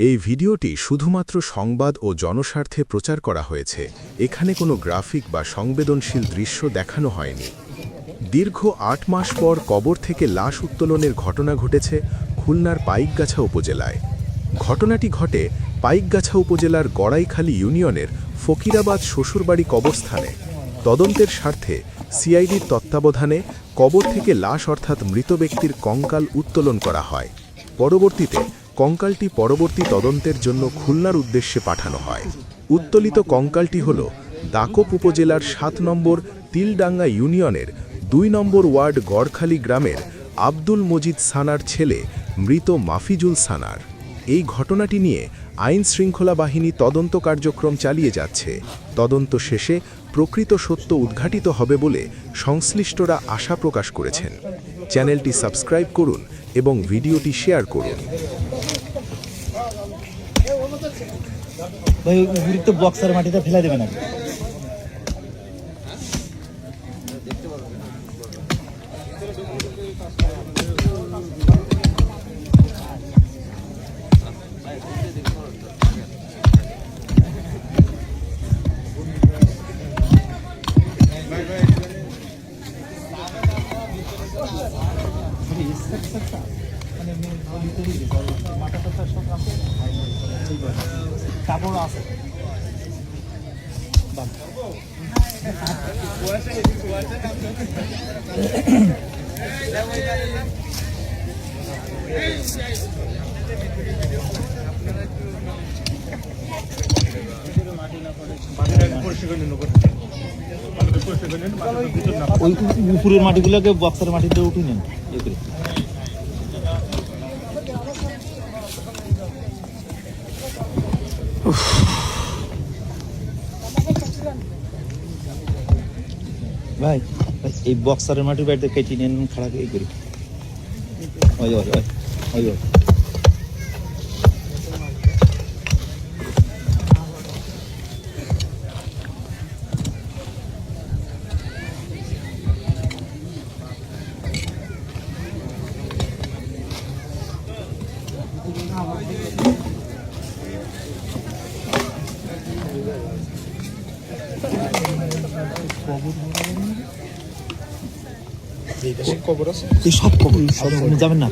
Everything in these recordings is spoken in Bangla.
এই ভিডিওটি শুধুমাত্র সংবাদ ও জনস্বার্থে প্রচার করা হয়েছে। এখানে কোনো গ্রাফিক বা সংবেদনশীল দৃশ্য দেখানো হয়নি। দীর্ঘ ৮ মাস পর কবর থেকে লাশ উত্তোলনের ঘটনা ঘটেছে খুলনার পাইকগাছা উপজেলায়। ঘটনাটি ঘটে পাইকগাছা উপজেলার গড়াইখালী ইউনিয়নের ফকিরাবাদ শ্বশুরবাড়ি কবরস্থানে। তদন্তের স্বার্থে সিআইডির তত্ত্বাবধানে কবর থেকে লাশ অর্থাৎ মৃত ব্যক্তির কঙ্কাল উত্তোলন করা হয়। পরবর্তীতে কঙ্কালটি পরবর্তী তদন্তের জন্য খুলনার উদ্দেশ্যে পাঠানো হয়। উত্তোলিত কঙ্কালটি হল দাকোপ উপজেলার ৭ নম্বর তিলডাঙ্গা ইউনিয়নের ২ নম্বর ওয়ার্ড গড়খালী গ্রামের আব্দুল মজিদ সানার ছেলে মৃত মাফিজুল সানার। এই ঘটনাটি নিয়ে আইন শৃঙ্খলা বাহিনী তদন্ত কার্যক্রম চালিয়ে যাচ্ছে। তদন্ত শেষে প্রকৃত সত্য উদ্ঘাটিত হবে বলে সংশ্লিষ্টরা আশা প্রকাশ করেছেন। চ্যানেলটি সাবস্ক্রাইব করুন এবং ভিডিওটি শেয়ার করুন। ভাই উপরিক্ত বক্সের মাটিতে ফেলে দেবেন আপনি। কাপড় আছে ওই উপরের মাটিগুলোকে বক্সের মাটিতে উঠে নেন। ভাই এই বক্সারের মাটির বাড়িতে কেটে নেন, খারাপ এই করি। সব কবর যাবেন না,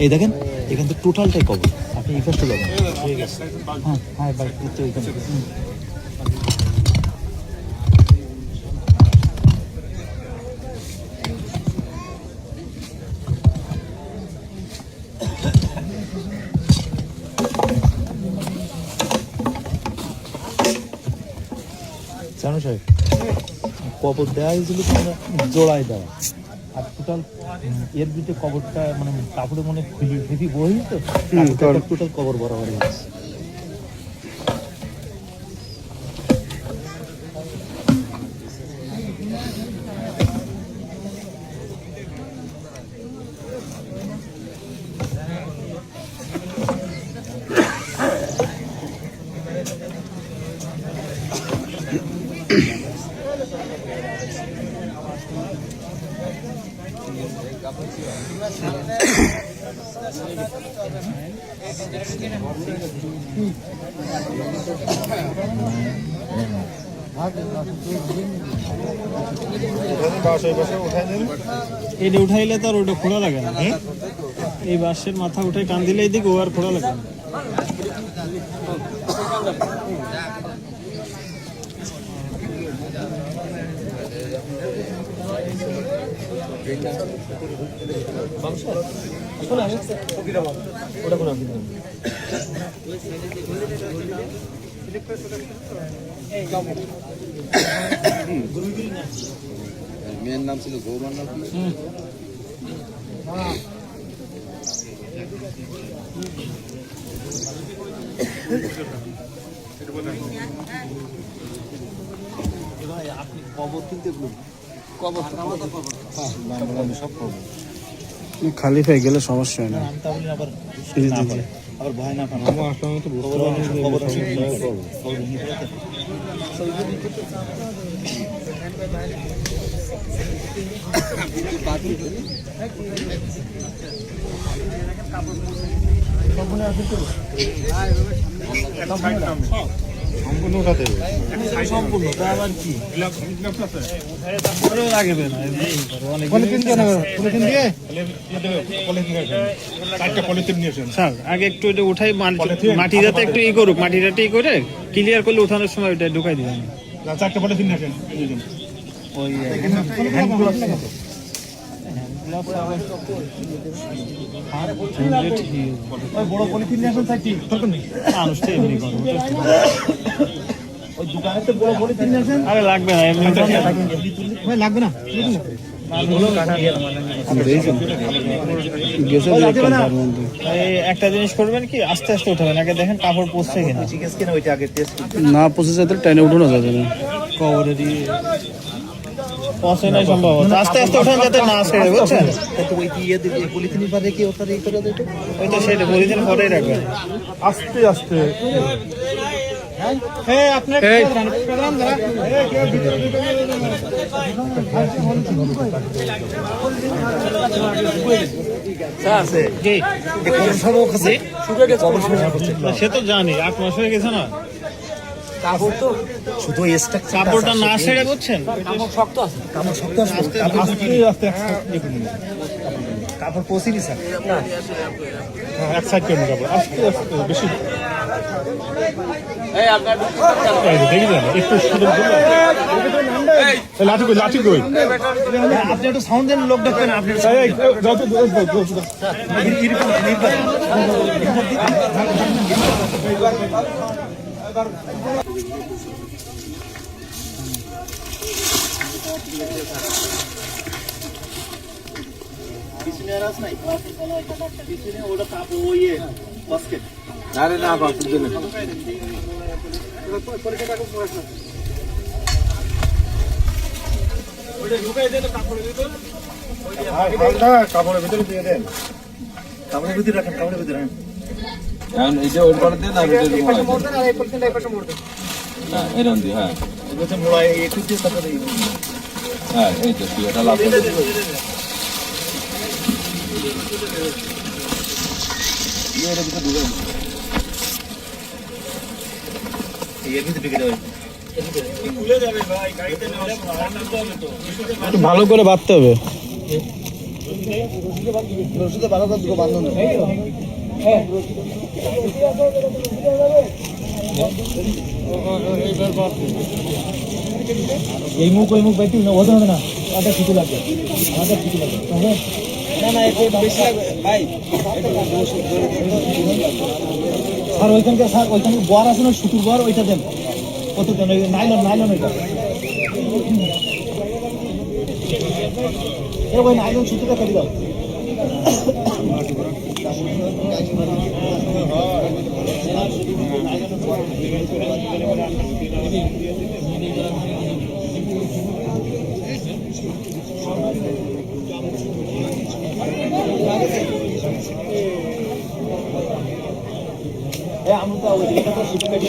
এই দেখেন এখান থেকে টোটালটাই কবর। আপনি এই ফার্স্টে যাবেন। হ্যাঁ ভাই জানো সাহেব, কবর দেওয়া হয়েছিল জোড়ায় দেওয়া, আর টোটাল এর ভিতরে কবরটা মানে কাপড়ে মনে হেভি বই তো টোটাল কবর বরাবর হচ্ছে। এটা উঠাইলে তো আর ওটা খোলা লাগে না। এই বাঁশের মাথা উঠে টান দিলে এইদিকে ও আর খোলা লাগে না। মেয়ের নাম ছিল গৌরব নাম। আপনি কবর কিনতে কবর সব কবর খালি পেয়ে গেলে সমস্যা হয় না। আমি তা বলি আবার ভয় না পান। খবর সম্পূর্ণ তা আবার কি লাগবে না স্যার আগে একটু এটা উঠাই মাটি যাতে একটু ই করুক, মাটিটা ই করে ক্লিয়ার করলে উঠানোর সময় ওইটা ঢুকাই দিবেন। ওই বড় পলিথিন নিয়ে আসেন থাকি মানুষ তো এমনি করে ওই দোকানে তো বড় পলিথিন নিয়ে আসেন। আরে লাগবে না, এমনি লাগবে না এই একটা জিনিস করবেন কি, আস্তে আস্তে উঠাবেন, আগে দেখেন কাপড় পচছে কিনা। ঠিক আছে কিনা ওইটা আগে টেস্ট না পচে যাতে টাইনে উঠানো যাবে না, কবরেরই পচে নাই সম্ভব, আস্তে আস্তে উঠান যাতে না ছেড়ে, বুঝছেন? তো ওই কি ইয়ে দিবি পলিথিনের পারে কি ওটা এই করে দিতে ওই তো সেটা পলিথিন পরেই রাখবেন। আস্তে আস্তে সে তো জানি 8 মাস হয়ে গেছে না, শুধু কাপড়টা না ছেড়ে, বুঝছেন? কাপড় পচিনি স্যার এক সাইড করে নিতে হবে আস্তে আস্তে বেশি দেখি যান একটু সুযোগ লাঠি কই লাঠি কই আপনি একটু সাউন্ড দেন, লোক ডাকবেন আপনি আরে না বাবা বুঝলেন কাপড়ের ভিতরে দিয়ে দেন কাপড়ের ভিতরে রাখেন, কাপড়ের ভিতরে রাখেন। এখন এইটা ওর করে দেন আর এটা না এরকম দি হ্যাঁ বলছে মোড়া একটু দিয়ে তারপরে হ্যাঁ এই তো এটা লাভ একটু ভালো করে বাঁধতে হবে। এই মুখ ওই মুখ বাইতে না ওটা হবে না, আটা কিছু লাগবে, আটা কিছু লাগবে না না একটু বেশি লাগবে ভাই। স্যার ওইখানকার স্যার ওইখানে বর আছে না, সুতুর বর, ওইটা দেন কত দেন, ওই নাইলন নাইলন ওইটা ওই নাইলন সুতুটা কেটে দাও। আমরা তো এটা তো সুতো কেটে